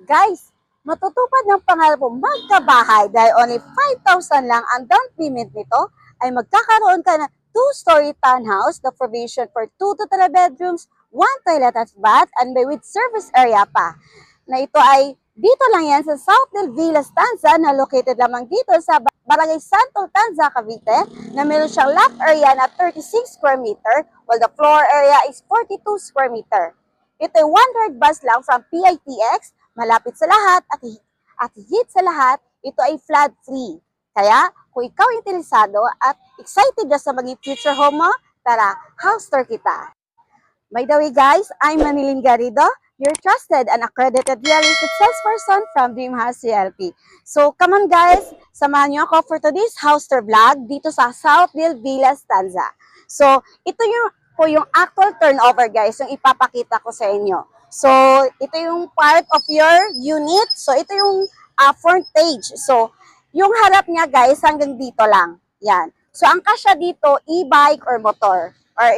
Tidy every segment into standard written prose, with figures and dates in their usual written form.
Guys, matutupad ng pangarap mo magkabahay dahil only 5,000 lang ang down payment nito ay magkakaroon ka ng two-story townhouse na provision for 2 to 3 bedrooms, 1 toilet at bath, and may with service area pa. Na ito ay dito lang yan sa Southdale Villas Tanza na located lamang dito sa Barangay Santo Tanza, Cavite na meron siyang lot area na 36 square meter while the floor area is 42 square meter. Ito ay one-ride bus lang from PITX, malapit sa lahat at higit sa lahat, ito ay flood-free. Kaya kung ikaw interesado at excited na sa maging future home mo, tara, house tour kita. By the way guys, I'm Manilyn Garrido, your trusted and accredited reality success person from Dream House Realty. So come on guys, samahan niyo ako for today's house tour vlog dito sa Southdale Villas Tanza. So ito yung actual turnover guys, yung ipapakita ko sa inyo. So ito yung part of your unit. So ito yung front page. So yung harap niya guys hanggang dito lang. Yan. So ang kasya dito, e-bike or motor. Or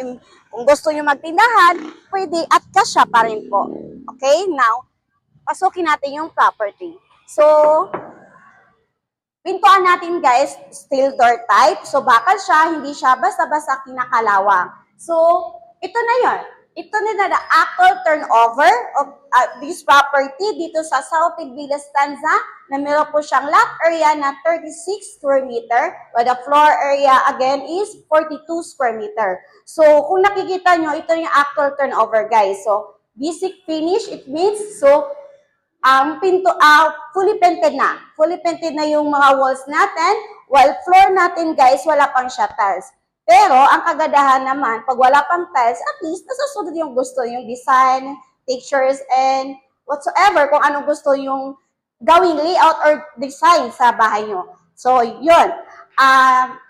kung gusto nyo magtindahan, pwede at kasya pa rin po. Okay? Now, pasukin natin yung property. So, pintuan natin guys, steel door type. So, bakal siya, hindi siya basta-basta kinakalawang. So, ito na yun. Ito na the actual turnover of this property dito sa Southdale Villas Tanza na meron po siyang lot area na 36 square meter while the floor area again is 42 square meter. So, kung nakikita nyo, ito yung actual turnover guys. So, basic finish, it means, so, fully painted na. Fully painted na yung mga walls natin while floor natin guys, wala pang siya tiles. Pero, ang kagadahan naman, pag wala pang tiles, at least, nasusunod yung gusto, yung design, textures, and whatsoever, kung anong gusto yung gawing layout or design sa bahay nyo. So, yun.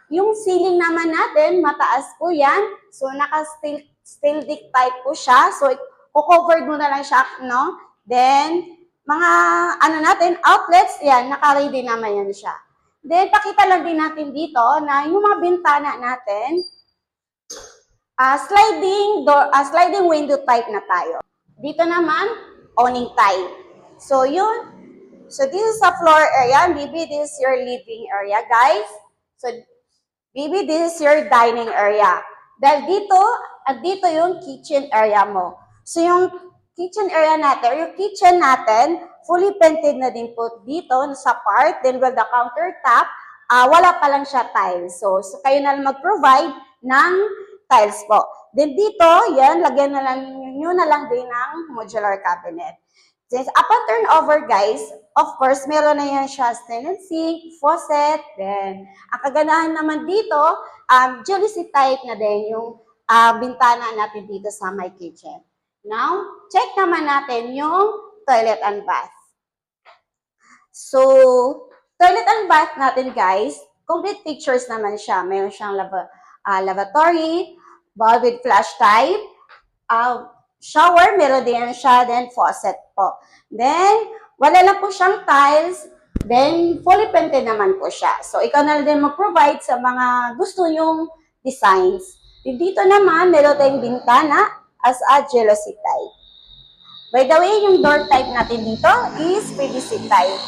Yung ceiling naman natin, mataas po yan. So, naka-steel deck type po siya. So, covered mo na lang siya, no? Then, mga, outlets, yan, naka-ready naman yan siya. Then, pakita lang din natin dito na yung mga bintana natin, sliding window type na tayo. Dito naman, awning type. So, yun. So, this is the floor area. Maybe this is your living area, guys. So, maybe this is your dining area. Dahil dito yung kitchen area mo. So, yung kitchen area natin, or yung kitchen natin, fully painted na din po dito sa part. Then, with the countertop, wala pa lang siya tiles. So kayo na lang mag-provide ng tiles po. Then, dito, yan, lagyan na lang nyo na lang din ng modular cabinet. Then, upon turnover, guys, of course, meron na yan siya stainless sink, faucet, then, ang kaganahan naman dito, jealousy type na din yung bintana natin dito sa my kitchen. Now, check naman natin yung toilet and bath. So, toilet and bath natin, guys, complete features naman siya. Meron siyang lavatory, bowl with flush type, shower, meron din siya, then faucet po. Then, wala lang po siyang tiles, then fully painted naman po siya. So, ikaw na din mag-provide sa mga gusto nyong designs. Dito naman, meron tayong bintana as a jealousy type. By the way, yung door type natin dito is PVC type.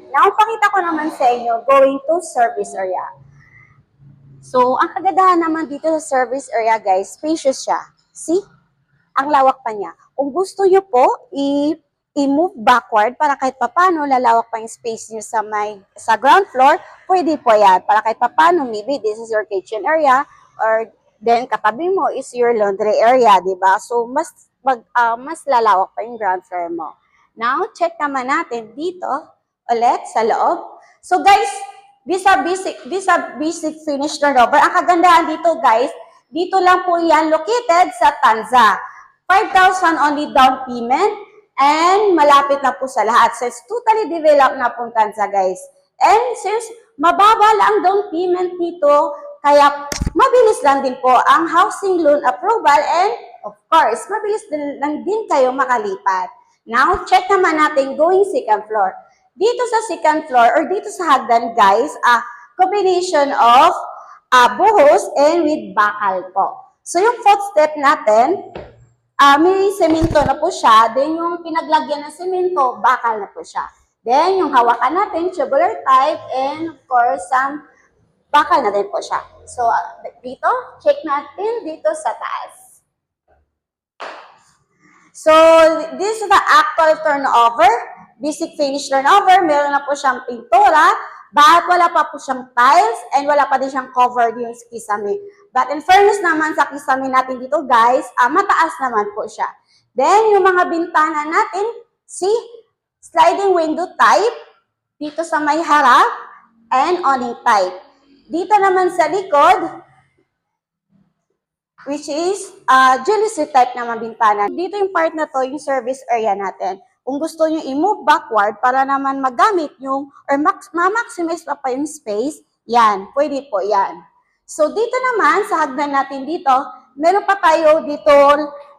Now, pakita ko naman sa inyo going to service area. So, ang kagandahan naman dito sa service area, guys, spacious siya. See? Ang lawak pa niya. Kung gusto nyo po, i-move backward para kahit papano lalawak pa yung space nyo sa ground floor, pwede po yan. Para kahit papano, maybe this is your kitchen area or then katabi mo is your laundry area, di ba? So, mas lalawak pa yung ground floor mo. Now, check naman natin dito ulit sa loob. So, guys, this basic finish turnover. Ang kagandahan dito, guys, dito lang po yan located sa Tanza. 5,000 only down payment and malapit na po sa lahat. So, it's totally developed na po Tanza, guys. And since mababa lang down payment dito, kaya mabilis lang din po ang housing loan approval and of course, mabilis lang din kayo makalipat. Now, check naman natin going second floor. Dito sa second floor or dito sa hagdan, guys, combination of buhos and with bakal po. So, yung footstep natin, may semento na po siya. Then yung pinaglagyan ng semento, bakal na po siya. Then yung hawakan natin, tubular type, and of course, bakal na din po siya. So, dito, check natin dito sa taas. So, this is the actual turnover. Basic finish turnover. Meron na po siyang pintura, but wala pa po siyang tiles, and wala pa din siyang covered yung kisame. But in fairness naman sa kisame natin dito, guys, mataas naman po siya. Then, yung mga bintana natin, see, sliding window type, dito sa may harap, and awning type. Dito naman sa likod, which is jealousy type na bintana. Dito yung part na to, yung service area natin. Kung gusto nyo i-move backward para naman magamit yung, or ma-maximize pa yung space, yan, pwede po yan. So dito naman, sa hagdan natin dito, meron pa tayo dito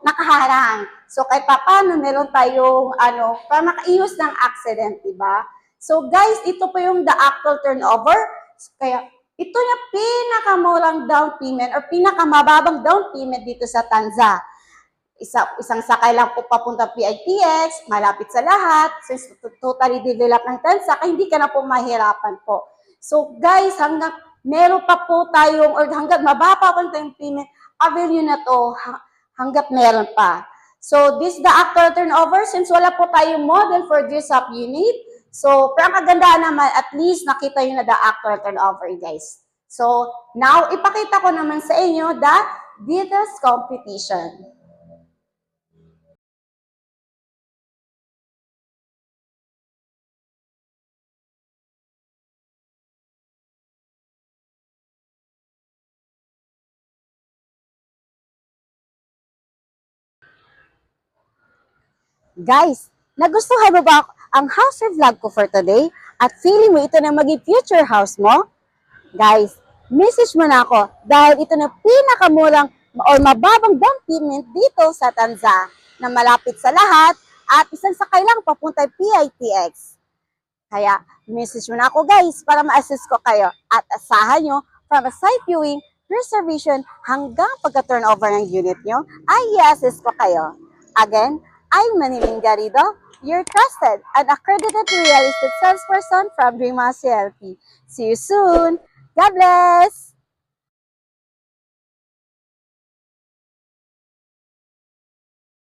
nakaharang. So kahit paano, meron tayong, para makaiwas ng accident, diba? So guys, ito po yung the actual turnover. Kaya, ito yung pinakamurang down payment or pinakamababang down payment dito sa Tanza. Isang sakay lang po papunta PITX, malapit sa lahat, since totally developed ng Tanza, kaya hindi ka na po mahirapan po. So guys, hanggang meron pa po tayong, or hanggang mababa pa tayong payment, avail nyo na to hanggat meron pa. So this is the actual turnover, since wala po tayong model for dress-up unit. So, pero ang kagandahan naman, at least nakita nyo na the actual turnover, guys. So, now, ipakita ko naman sa inyo the details competition. Guys, nagustuhan mo ba ang house tour vlog ko for today? At feeling mo ito na maging future house mo? Guys, message mo na ako dahil ito na pinakamurang or mababang down payment dito sa Tanza na malapit sa lahat at isang sakay lang papunta PITX. Kaya, message mo na ako guys para ma-assist ko kayo at asahan nyo from a site viewing, reservation hanggang pagka-turnover ng unit nyo ay i-assist ko kayo. Again, I'm Maniling Garrido, your trusted and accredited real estate salesperson from Dream House CLP. See you soon! God bless!